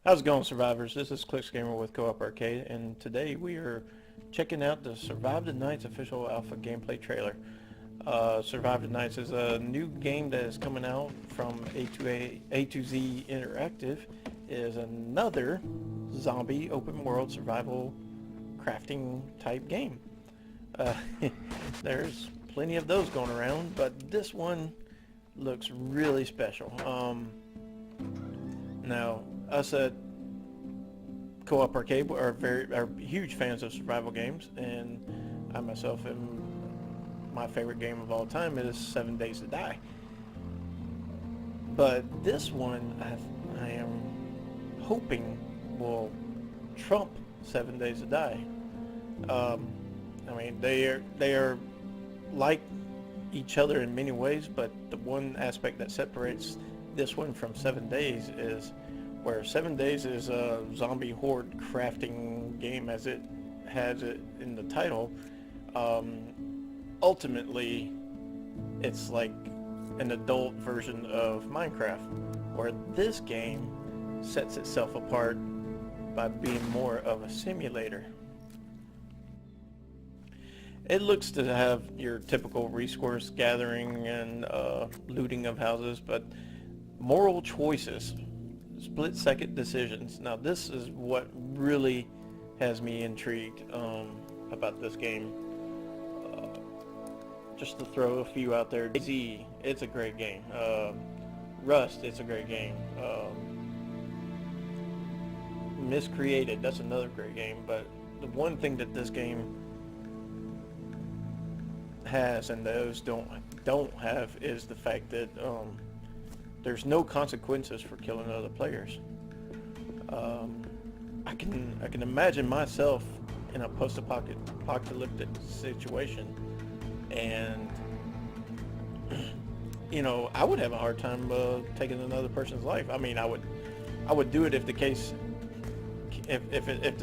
How's it going, survivors? This is Clicks Gamer with Co-op Arcade, and today we are checking out the Survive the Nights official alpha gameplay trailer. Survive the Nights is a new game that is coming out from A2Z Interactive. It is another zombie open world survival crafting type game. Uh, there's plenty of those going around, but this one looks really special. Now, us at Co-op Arcade are huge fans of survival games, and I myself am. My favorite game of all time is 7 Days to Die. But this one, I am hoping will trump 7 Days to Die. I mean, they are like each other in many ways, but the one aspect that separates this one from 7 Days is where 7 Days is a zombie horde crafting game, as it has it in the title. Ultimately, it's like an adult version of Minecraft, where this game sets itself apart by being more of a simulator. It looks to have your typical resource gathering and looting of houses, but moral choices, split-second decisions. Now this is what really has me intrigued about this game. Just to throw a few out there, DayZ, it's a great game. Rust, it's a great game. Miscreated, that's another great game. But the one thing that this game has and those don't have is the fact that there's no consequences for killing other players. I can imagine myself in a post-apocalyptic situation, and you know, I would have a hard time taking another person's life. I mean, I would do it if the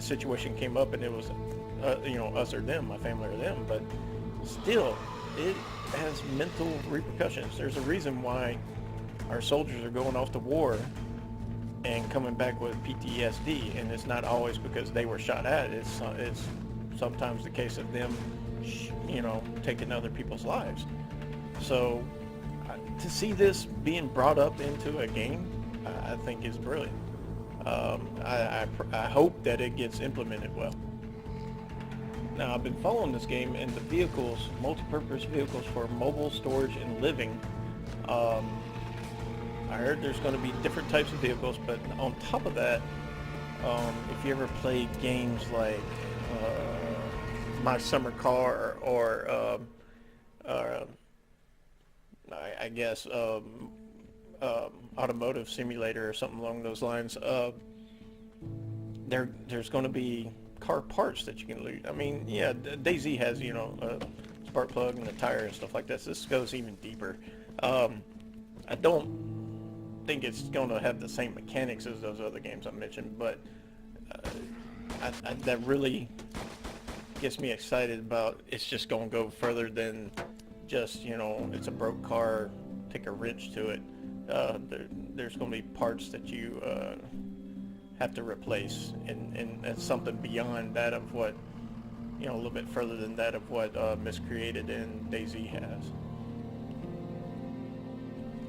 situation came up and it was you know, us or them, my family or them. But still, it has mental repercussions. There's a reason why our soldiers are going off to war and coming back with PTSD, and it's not always because they were shot at. It's sometimes the case of them, you know, taking other people's lives. So to see this being brought up into a game, I think is brilliant. I hope that it gets implemented well. Now, I've been following this game, and the vehicles, multi-purpose vehicles for mobile storage and living. I heard there's going to be different types of vehicles, but on top of that, if you ever played games like My Summer Car or I guess Automotive Simulator or something along those lines, there's going to be car parts that you can loot. I mean, yeah, DayZ has, you know, a spark plug and a tire and stuff like this. This goes even deeper. I don't think it's going to have the same mechanics as those other games I mentioned, but that really gets me excited about. It's just going to go further than just, you know, it's a broke car, take a wrench to it. There's going to be parts that you have to replace, and something beyond that of what, you know, a little bit further than that of what Miscreated and DayZ has.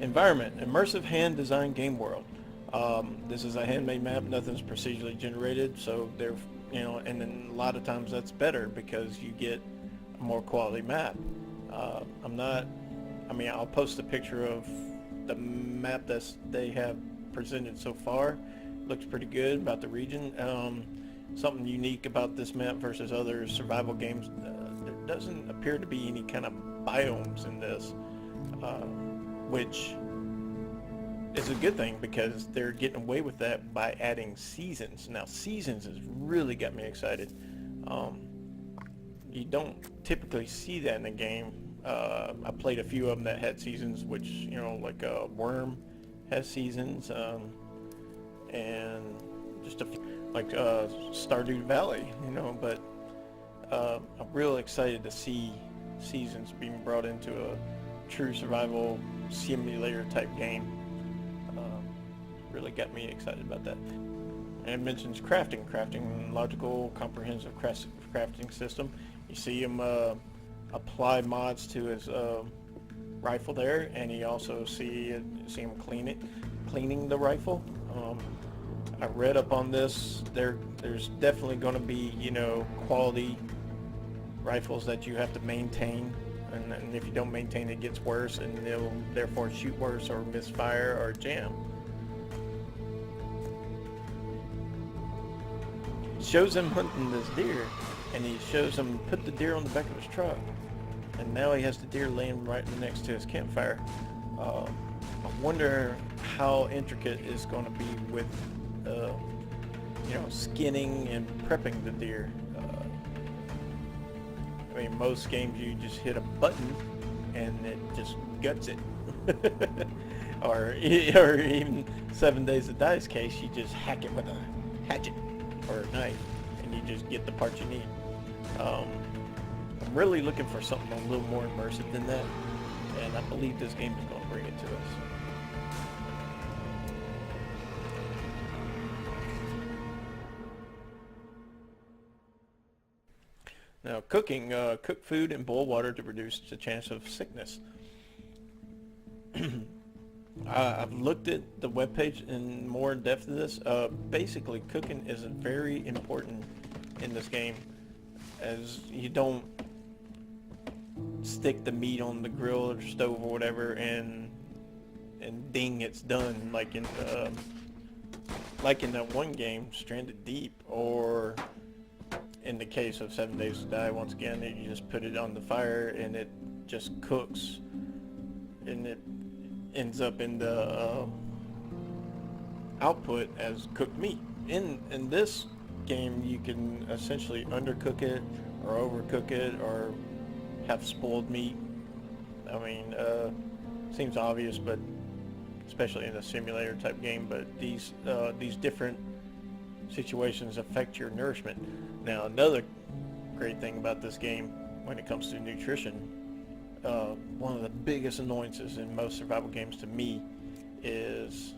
Environment, immersive hand-designed game world. This is a handmade map. Nothing's procedurally generated, so they're, you know, and then a lot of times that's better because you get a more quality map. I mean, I'll post a picture of the map that they have presented so far. Looks pretty good about the region. Something unique about this map versus other survival games, there doesn't appear to be any kind of biomes in this, which is a good thing because they're getting away with that by adding seasons. Now, seasons has really got me excited. You don't typically see that in a game. I played a few of them that had seasons, which, you know, like Worm has seasons, and just a few, like Stardew Valley, you know. But I'm real excited to see seasons being brought into a true survival simulator type game. Really got me excited about that. And it mentions crafting, logical, comprehensive crafting system. You see him apply mods to his rifle there, and you also see him cleaning the rifle. I read up on this. There's definitely going to be, quality rifles that you have to maintain, and if you don't maintain, it gets worse, and they'll therefore shoot worse or misfire or jam. Shows him hunting this deer, and he shows him put the deer on the back of his truck, and now he has the deer laying right next to his campfire. I wonder how intricate it's going to be with skinning and prepping the deer. I mean, most games you just hit a button and it just guts it. or even 7 Days to Die's case, you just hack it with a hatchet or a knife and you just get the parts you need. I'm really looking for something a little more immersive than that, and I believe this game is going to bring it to us. Now, cooking, cook food in boiled water to reduce the chance of sickness. I've looked at the webpage in more depth of this. Basically, cooking is very important in this game, as you don't stick the meat on the grill or stove or whatever and ding, it's done, like in that one game, Stranded Deep, or in the case of 7 Days to Die, once again, you just put it on the fire and it just cooks, and it ends up in the output as cooked meat. In this game, you can essentially undercook it or overcook it or have spoiled meat. I mean, seems obvious, but especially in a simulator type game, but these different situations affect your nourishment. Now, another great thing about this game when it comes to nutrition, one of the biggest annoyances in most survival games to me is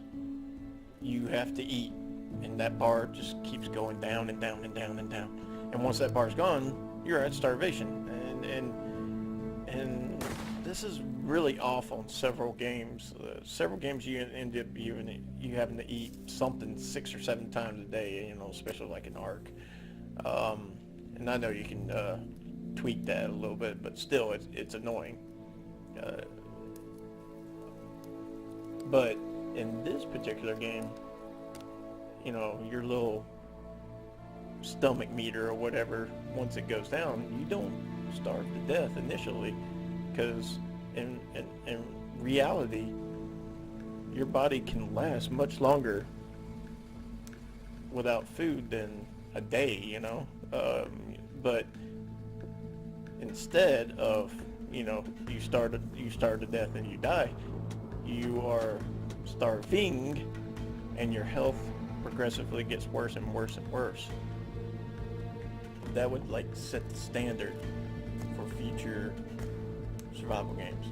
you have to eat, and that bar just keeps going down and down and down and down. And once that bar's gone, you're at starvation. And this is really off on several games. Several games you end up you having to eat something 6 or 7 times a day, especially like an ARK. And I know you can tweak that a little bit, but still it's annoying. But in this particular game, your little stomach meter or whatever, once it goes down, you don't starve to death initially, because in reality, your body can last much longer without food than a day, but instead of, you starve to death and you die, you are starving, and your health progressively gets worse and worse and worse. That would set the standard for future survival games.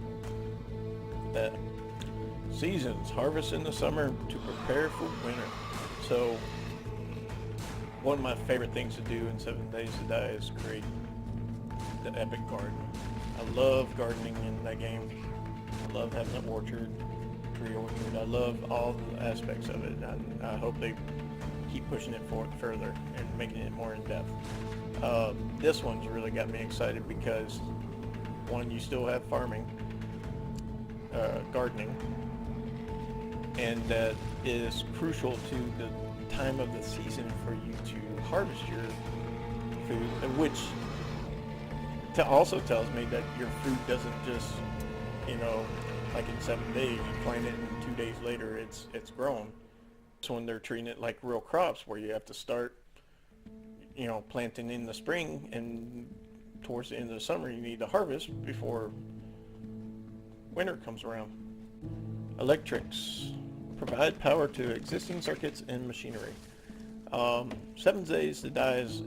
That seasons, harvest in the summer to prepare for winter. So one of my favorite things to do in 7 Days to Die is create the epic garden. I love gardening in that game. I love having an orchard, tree orchard. I love all the aspects of it. I hope they keep pushing it forward further and making it more in depth. This one's really got me excited because, one, you still have farming, gardening, and that is crucial to the time of the season for you to harvest your food, which also tells me that your food doesn't just, like in 7 days, you plant it and 2 days later it's grown. So when they're treating it like real crops, where you have to start, planting in the spring, and towards the end of the summer you need to harvest before winter comes around. Electrics provide power to existing circuits and machinery. 7 Days to Die is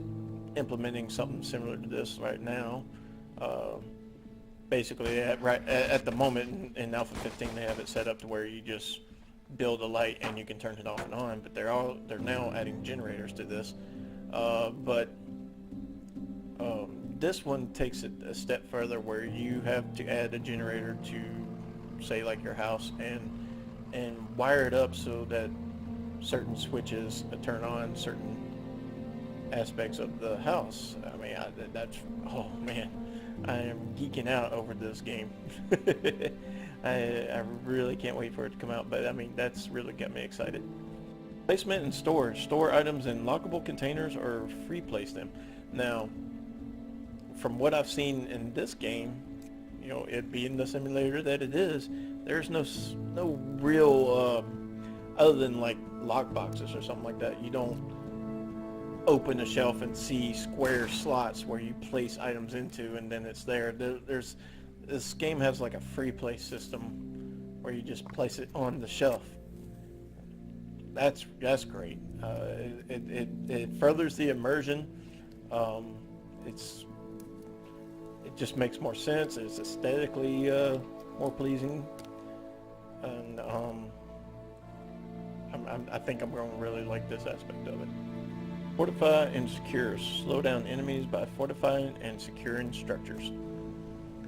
implementing something similar to this right now. Basically, at the moment in Alpha 15, they have it set up to where you just build a light and you can turn it off and on, but they're now adding generators to this. But this one takes it a step further, where you have to add a generator to, say, like your house, and wire it up so that certain switches turn on certain aspects of the house. I mean, oh man, I am geeking out over this game. I really can't wait for it to come out, but I mean, that's really got me excited. Placement and storage. Store items in lockable containers or free place them. Now, from what I've seen in this game, you know, it being the simulator that it is, there's no real, other than like lock boxes or something like that, you don't open a shelf and see square slots where you place items into and then it's there. This game has like a free place system where you just place it on the shelf. That's great. It furthers the immersion. It just makes more sense. It's aesthetically more pleasing, and I think I'm going to really like this aspect of it. Fortify and secure. Slow down enemies by fortifying and securing structures.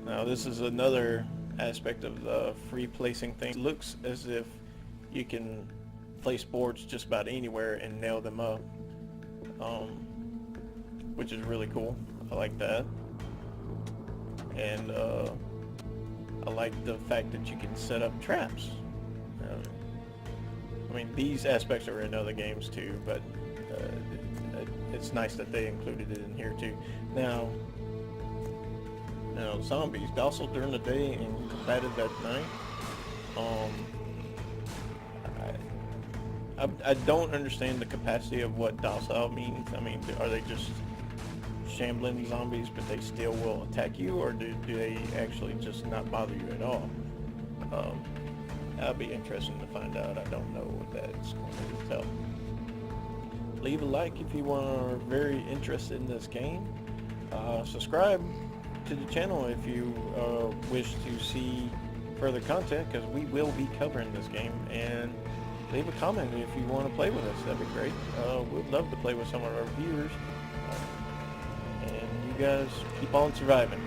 Now this is another aspect of the free placing thing. It looks as if you can place boards just about anywhere and nail them up, which is really cool. I like that. And I like the fact that you can set up traps. I mean, these aspects are in other games too, but it's nice that they included it in here too. Now, zombies, docile during the day and combative at night. I don't understand the capacity of what docile means. I mean, are they just shambling zombies, but they still will attack you, or do they actually just not bother you at all? That'll be interesting to find out. I don't know what that's going to tell. Leave a like if you are very interested in this game. Subscribe to the channel if you wish to see further content, because we will be covering this game. And leave a comment if you want to play with us. That'd be great. We'd love to play with some of our viewers. And you guys keep on surviving.